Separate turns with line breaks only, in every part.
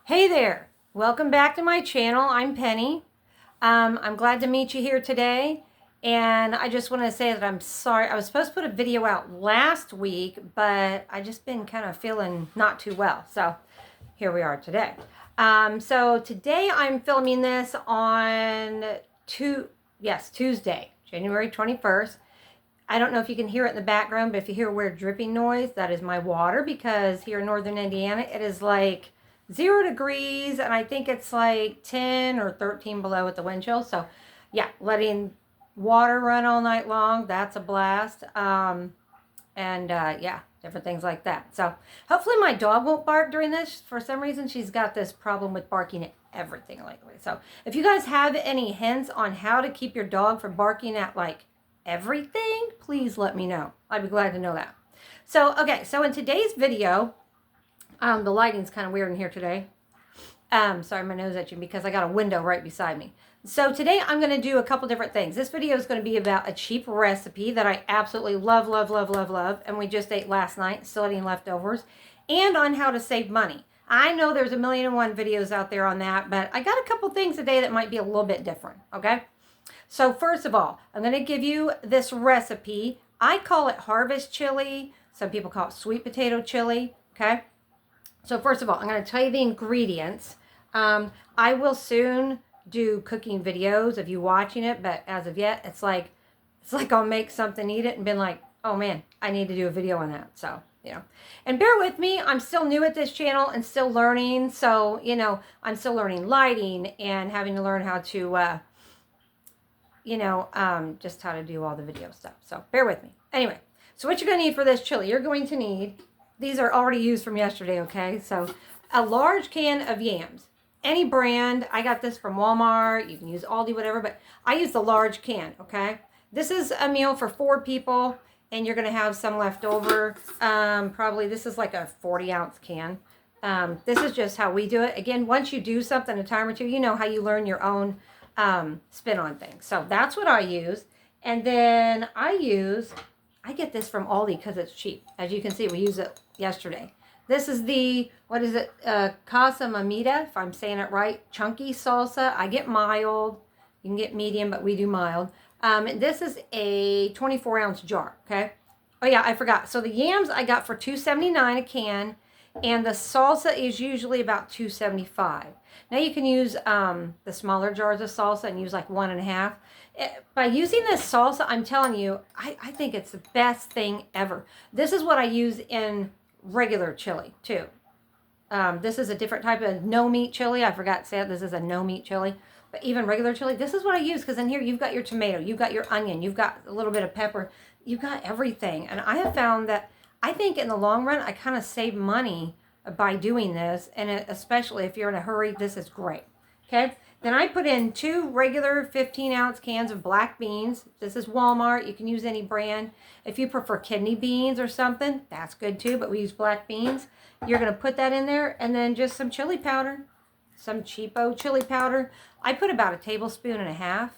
Hey there, welcome back to my channel. I'm Penny. I'm glad to meet you here today. And I just want to say that I'm sorry. I was supposed to put a video out last week, but I just been kind of feeling not too well. So here we are today. So today I'm filming this on Tuesday, January 21st. I don't know if you can hear it in the background, but if you hear a weird dripping noise, that is my water, because here in northern Indiana, it is like 0 degrees, and I think it's like 10 or 13 below with the wind chill. So yeah, letting water run all night long, that's a blast. Yeah, different things like that. So hopefully my dog won't bark during this. For some reason, she's got this problem with barking at everything lately. So if you guys have any hints on how to keep your dog from barking at like everything, please let me know. I'd be glad to know that. So, okay, so in today's video, the lighting's kind of weird in here today. Sorry, my nose itching because I got a window right beside me. So today I'm going to do a couple different things. This video is going to be about a cheap recipe that I absolutely love, and we just ate last night, still eating leftovers, and on how to save money. I know there's a million and one videos out there on that, but I got a couple things today that might be a little bit different, okay? So first of all, I'm going to give you this recipe. I call it harvest chili. Some people call it sweet potato chili, okay? So first of all, I'm going to tell you the ingredients. I will soon do cooking videos of you watching it, but as of yet, it's like I'll make something, eat it, and been like, oh man, I need to do a video on that. So, and bear with me, I'm still new at this channel and still learning. So, I'm still learning lighting and having to learn how to, just how to do all the video stuff. So bear with me. Anyway, so what you're going to need for this chili, you're going to need, these are already used from yesterday, okay? So a large can of yams, any brand. I got this from Walmart. You can use Aldi, whatever, but I use the large can, okay? This is a meal for 4 people, and you're going to have some left over. Probably this is like a 40-ounce can. This is just how we do it. Again, once you do something a time or two, you know how you learn your own spin on things. So that's what I use. And then I get this from Aldi because it's cheap. As you can see, we used it yesterday. This is the, what is it? Casa Mamita, if I'm saying it right. Chunky salsa. I get mild. You can get medium, but we do mild. This is a 24-ounce jar, okay? Oh yeah, I forgot. So the yams I got for $2.79 a can, and the salsa is usually about $2.75. Now you can use the smaller jars of salsa and use like 1.5. By using this salsa, I'm telling you, I think it's the best thing ever. This is what I use in regular chili too. This is a different type of no meat chili. I forgot to say it. This is a no meat chili. But even regular chili, this is what I use, because in here you've got your tomato, you've got your onion, you've got a little bit of pepper, you've got everything. And I have found that I think in the long run, I kind of save money by doing this. And especially if you're in a hurry, this is great. Okay. Then I put in 2 regular 15-ounce cans of black beans. This is Walmart. You can use any brand. If you prefer kidney beans or something, that's good too, but we use black beans. You're going to put that in there, and then just some chili powder, some cheapo chili powder. I put about 1.5 tablespoons.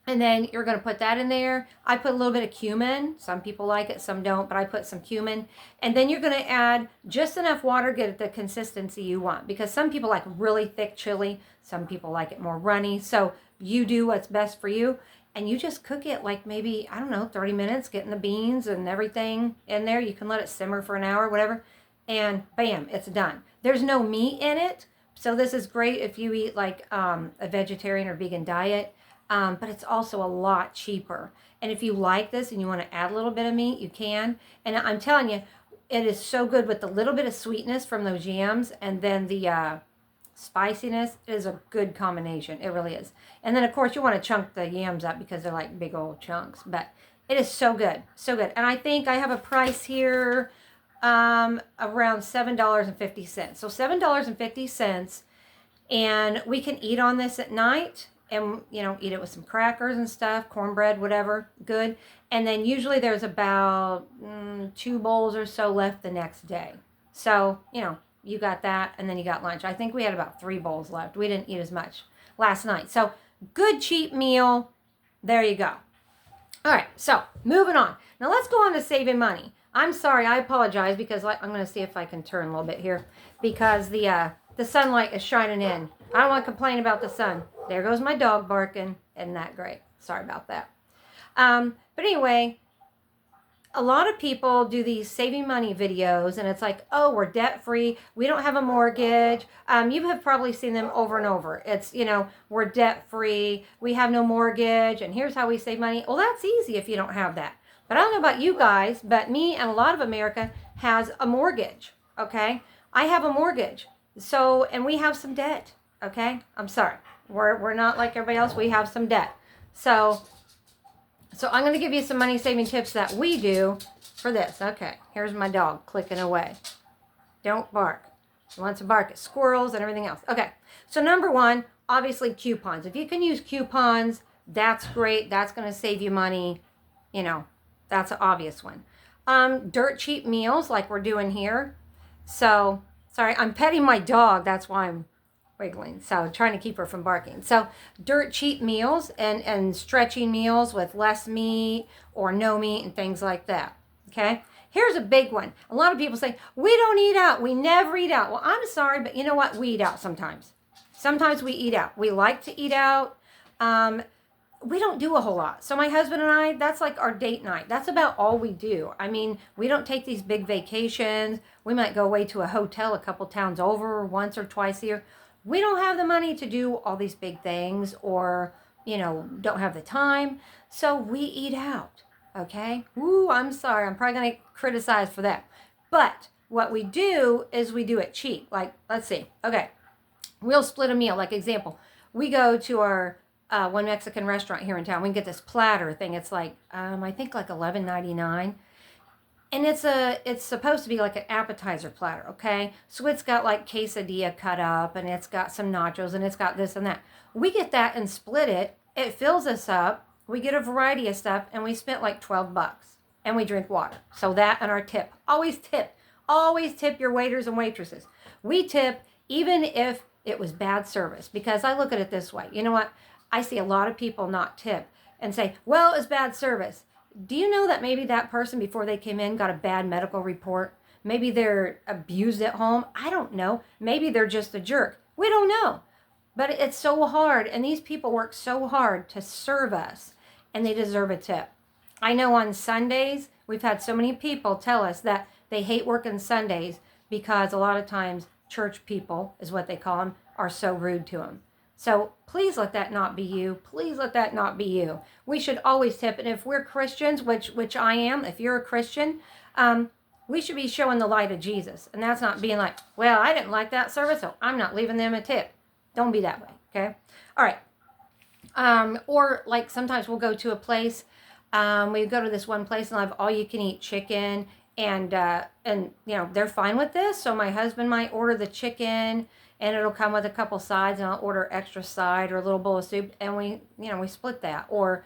And then you're going to put that in there. I put a little bit of cumin. Some people like it, some don't, but I put some cumin. And then you're going to add just enough water to get the consistency you want, because some people like really thick chili. Some people like it more runny. So you do what's best for you. And you just cook it like maybe, I don't know, 30 minutes, getting the beans and everything in there. You can let it simmer for an hour, whatever. And bam, it's done. There's no meat in it. So this is great if you eat like a vegetarian or vegan diet. But it's also a lot cheaper. And if you like this and you want to add a little bit of meat, you can. And I'm telling you, it is so good with the little bit of sweetness from those yams, and then the spiciness. It is a good combination. It really is. And then, of course, you want to chunk the yams up because they're like big old chunks. But it is so good. So good. And I think I have a price here around $7.50. So $7.50. And we can eat on this at night. And, eat it with some crackers and stuff, cornbread, whatever, good. And then usually there's about 2 bowls or so left the next day. So, you got that, and then you got lunch. I think we had about 3 bowls left. We didn't eat as much last night. So, good cheap meal. There you go. All right, so moving on. Now let's go on to saving money. I'm sorry. I apologize because I'm going to see if I can turn a little bit here because the sunlight is shining in. I don't want to complain about the sun. There goes my dog barking. Isn't that great? Sorry about that. But anyway, a lot of people do these saving money videos and it's like, oh, we're debt free. We don't have a mortgage. You have probably seen them over and over. It's, we're debt free. We have no mortgage. And here's how we save money. Well, that's easy if you don't have that. But I don't know about you guys, but me and a lot of America has a mortgage. Okay. I have a mortgage. So, and we have some debt. Okay. I'm sorry. We're not like everybody else. We have some debt. So I'm going to give you some money saving tips that we do for this. Okay, here's my dog clicking away. Don't bark. He wants to bark at squirrels and everything else. Okay, so number one, obviously coupons. If you can use coupons, that's great. That's going to save you money. That's an obvious one. Dirt cheap meals like we're doing here. So, sorry, I'm petting my dog. That's why I'm wiggling. So trying to keep her from barking. So dirt cheap meals and stretching meals with less meat or no meat and things like that. Okay. Here's a big one. A lot of people say, we don't eat out. We never eat out. Well, I'm sorry, but you know what? We eat out sometimes. Sometimes we eat out. We like to eat out. We don't do a whole lot. So my husband and I, that's like our date night. That's about all we do. I mean, we don't take these big vacations. We might go away to a hotel a couple towns over once or twice a year. We don't have the money to do all these big things or, don't have the time. So we eat out, okay? Ooh, I'm sorry. I'm probably going to criticize for that. But what we do is we do it cheap. Like, let's see. Okay, we'll split a meal. Like, example, we go to our one Mexican restaurant here in town. We can get this platter thing. It's like, I think like $11.99. And it's supposed to be like an appetizer platter, okay? So it's got like quesadilla cut up and it's got some nachos and it's got this and that. We get that and split it. It fills us up. We get a variety of stuff and we spent like $12 and we drink water. So that and our tip. Always tip. Always tip your waiters and waitresses. We tip even if it was bad service because I look at it this way. You know what? I see a lot of people not tip and say, well, it's bad service. Do you know that maybe that person before they came in got a bad medical report? Maybe they're abused at home. I don't know. Maybe they're just a jerk. We don't know. But it's so hard. And these people work so hard to serve us and they deserve a tip. I know on Sundays, we've had so many people tell us that they hate working Sundays because a lot of times church people is what they call them are so rude to them. So please let that not be you. Please let that not be you. We should always tip. And if we're Christians, which I am, if you're a Christian, we should be showing the light of Jesus. And that's not being like, well, I didn't like that service, so I'm not leaving them a tip. Don't be that way, okay? All right. Or like sometimes we'll go to a place. We go to this one place and have all you can eat chicken. And they're fine with this. So my husband might order the chicken and it'll come with a couple sides and I'll order extra side or a little bowl of soup and we split that. Or,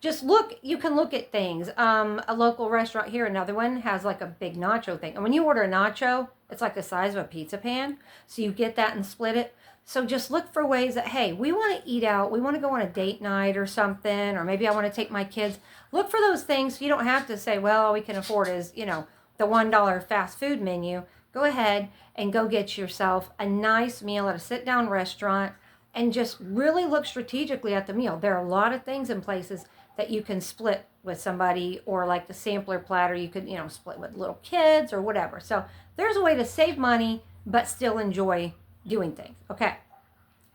just look, you can look at things. A local restaurant here, another one has like a big nacho thing. And when you order a nacho, it's like the size of a pizza pan. So you get that and split it. So just look for ways that, hey, we want to eat out. We want to go on a date night or something, or maybe I want to take my kids. Look for those things. So you don't have to say, well, all we can afford is, the $1 fast food menu. Go ahead and go get yourself a nice meal at a sit-down restaurant and just really look strategically at the meal. There are a lot of things in places that you can split with somebody, or like the sampler platter, you could, split with little kids or whatever. So there's a way to save money but still enjoy doing things. Okay.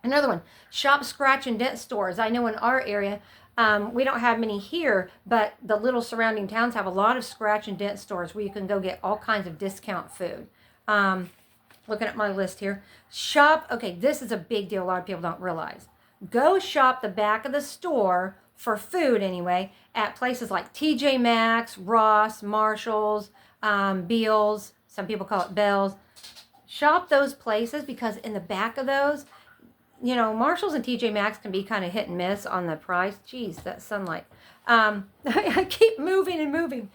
Another one, shop, scratch, and dent stores. I know in our area, we don't have many here, but the little surrounding towns have a lot of scratch and dent stores where you can go get all kinds of discount food. Looking at my list here. Shop, okay, this is a big deal a lot of people don't realize. Go shop the back of the store for food anyway at places like TJ Maxx, Ross, Marshalls, Beals, some people call it Bells. Shop those places because in the back of those, Marshalls and TJ Maxx can be kind of hit and miss on the price. Geez, that sunlight. I keep moving and moving.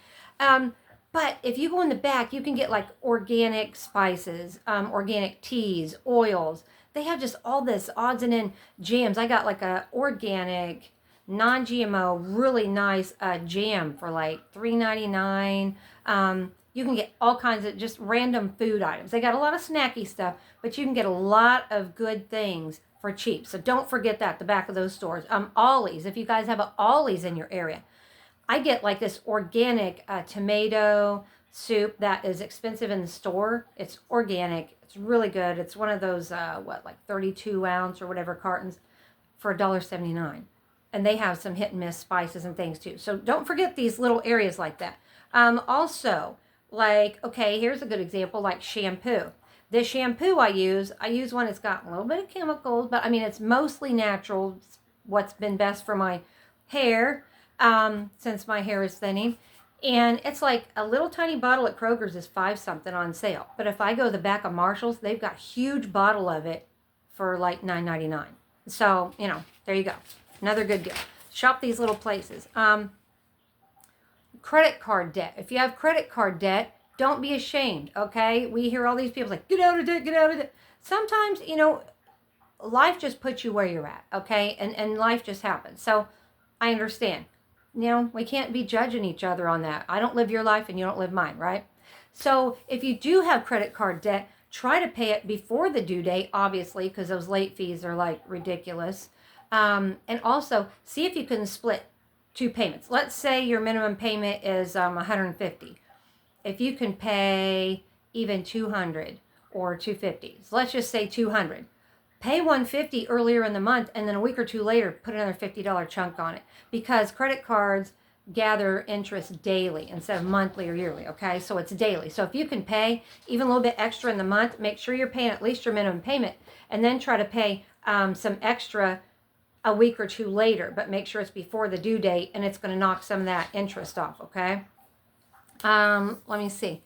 But if you go in the back, you can get like organic spices, organic teas, oils. They have just all this odds and end jams. I got like a organic non-GMO, really nice jam for like $3.99. You can get all kinds of just random food items. They got a lot of snacky stuff, but you can get a lot of good things for cheap. So don't forget that, the back of those stores. Ollie's, if you guys have a Ollie's in your area. I get like this organic tomato soup that is expensive in the store. It's organic. It's really good. It's one of those, like 32 ounce or whatever cartons for $1.79. And they have some hit and miss spices and things too. So don't forget these little areas like that. Also, like, okay, here's a good example, like shampoo. The shampoo I use one that's got a little bit of chemicals, but I mean, it's mostly natural. It's what's been best for my hair, since my hair is thinning. And it's like a little tiny bottle at Kroger's is $5 something on sale. But if I go to the back of Marshall's, they've got a huge bottle of it for like $9.99. So, there you go. Another good deal. Shop these little places. Credit card debt. If you have credit card debt, don't be ashamed, okay? We hear all these people like, get out of debt, get out of debt. Sometimes, life just puts you where you're at, okay? And life just happens. So I understand. We can't be judging each other on that. I don't live your life and you don't live mine, right? So if you do have credit card debt, try to pay it before the due date, obviously, because those late fees are like ridiculous. And also see if you can split 2 payments. Let's say your minimum payment is $150. If you can pay even $200 or $250, so let's just say $200. Pay $150 earlier in the month, and then a week or two later, put another $50 chunk on it, because credit cards gather interest daily instead of monthly or yearly, okay? So it's daily. So if you can pay even a little bit extra in the month, make sure you're paying at least your minimum payment, and then try to pay some extra a week or two later, but make sure it's before the due date, and it's going to knock some of that interest off, okay? Let me see.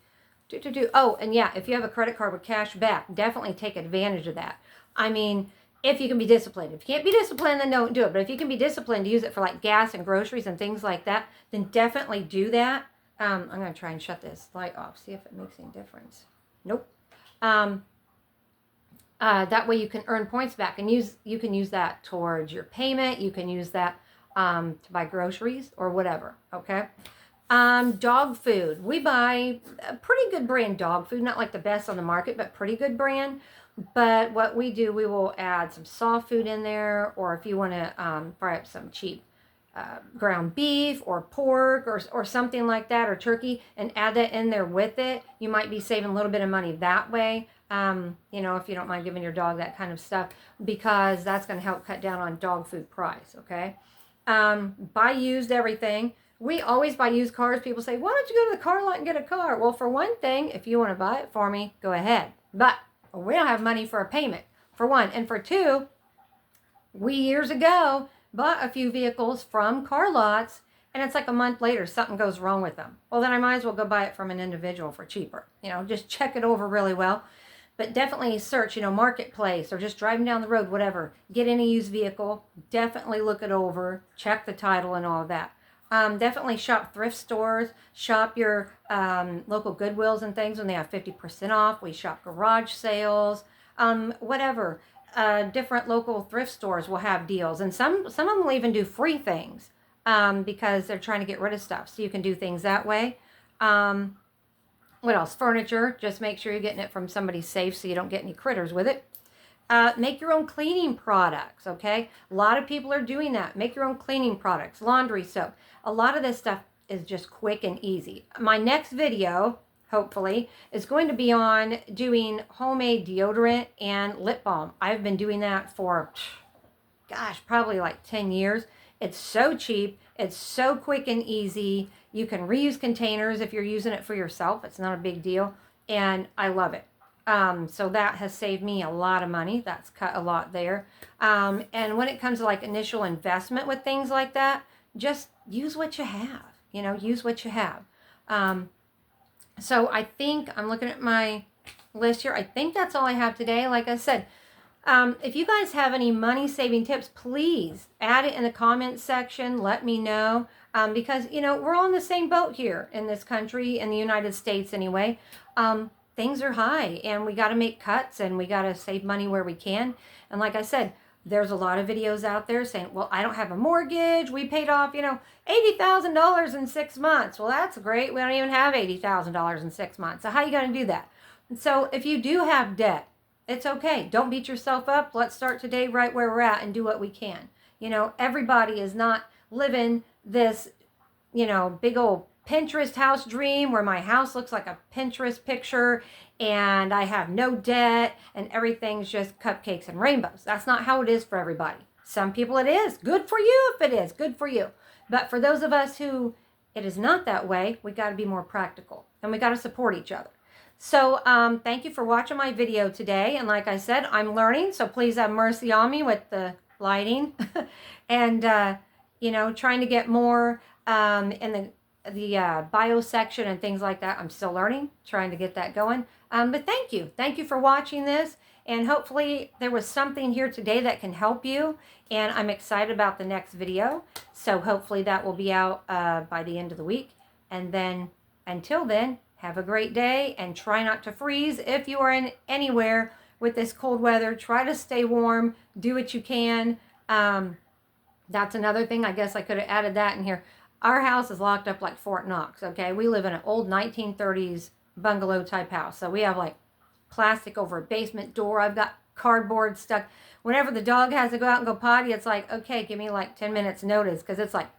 Oh, and yeah, if you have a credit card with cash back, definitely take advantage of that. I mean, if you can be disciplined. If you can't be disciplined, then don't do it. But if you can be disciplined to use it for like gas and groceries and things like that, then definitely do that. I'm going to try and shut this light off, see if it makes any difference. Nope. That way you can earn points back, and you can use that towards your payment. You can use that to buy groceries or whatever, okay? Dog food. We buy a pretty good brand dog food, not like the best on the market, but pretty good brand. But what we do, we will add some soft food in there, or if you want to fry up some cheap ground beef or pork or something like that, or turkey, and add that in there with it, you might be saving a little bit of money that way. If you don't mind giving your dog that kind of stuff, because that's going to help cut down on dog food price, okay? Buy used everything. We always buy used cars. People say, why don't you go to the car lot and get a car? Well, for one thing, if you want to buy it for me, go ahead. But we don't have money for a payment, for one. And for two, we years ago bought a few vehicles from car lots, and it's like a month later, something goes wrong with them. Well, then I might as well go buy it from an individual for cheaper. Just check it over really well. But definitely search, Marketplace, or just driving down the road, whatever. Get any used vehicle. Definitely look it over. Check the title and all of that. Definitely shop thrift stores. Shop your local Goodwills and things when they have 50% off. We shop garage sales. Whatever. Different local thrift stores will have deals. And some of them will even do free things because they're trying to get rid of stuff. So you can do things that way. What else? Furniture. Just make sure you're getting it from somebody safe so you don't get any critters with it. Make your own cleaning products, okay? A lot of people are doing that. Make your own cleaning products, laundry soap. A lot of this stuff is just quick and easy. My next video, hopefully, is going to be on doing homemade deodorant and lip balm. I've been doing that for, probably like 10 years. It's so cheap. It's so quick and easy. You can reuse containers if you're using it for yourself. It's not a big deal. And I love it. So that has saved me a lot of money. That's cut a lot there. And when it comes to like initial investment with things like that, just use what you have, use what you have. So I think I'm looking at my list here. I think that's all I have today. Like I said, if you guys have any money saving tips, please add it in the comments section. Let me know. Because, we're all in the same boat here in this country, in the United States anyway. Things are high, and we got to make cuts, and we got to save money where we can. And like I said, There's a lot of videos out there saying, well, I don't have a mortgage. We paid off, $80,000 in 6 months. Well, that's great. We don't even have $80,000 in 6 months. So how are you going to do that? And so if you do have debt, it's okay. Don't beat yourself up. Let's start today right where we're at and do what we can. Everybody is not living this, big old Pinterest house dream where my house looks like a Pinterest picture and I have no debt and everything's just cupcakes and rainbows. That's not how it is for everybody. Some people it is. Good for you if it is. Good for you. But for those of us who it is not that way, we got to be more practical and we got to support each other. So thank you for watching my video today. And like I said, I'm learning, so please have mercy on me with the lighting and, trying to get more in the bio section and things like that. I'm still learning, trying to get that going. But thank you. Thank you for watching this. And hopefully there was something here today that can help you. And I'm excited about the next video. So hopefully that will be out by the end of the week. And then until then, have a great day and try not to freeze. If you are in anywhere with this cold weather, try to stay warm. Do what you can. That's another thing. I guess I could have added that in here. Our house is locked up like Fort Knox, okay? We live in an old 1930s bungalow type house. So we have like plastic over a basement door. I've got cardboard stuck. Whenever the dog has to go out and go potty, it's like, okay, give me like 10 minutes notice, because it's like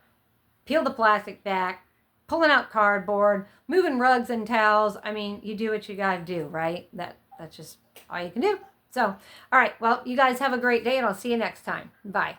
peel the plastic back, pulling out cardboard, moving rugs and towels. I mean, you do what you got to do, right? That's just all you can do. So, all right, well, you guys have a great day, and I'll see you next time. Bye.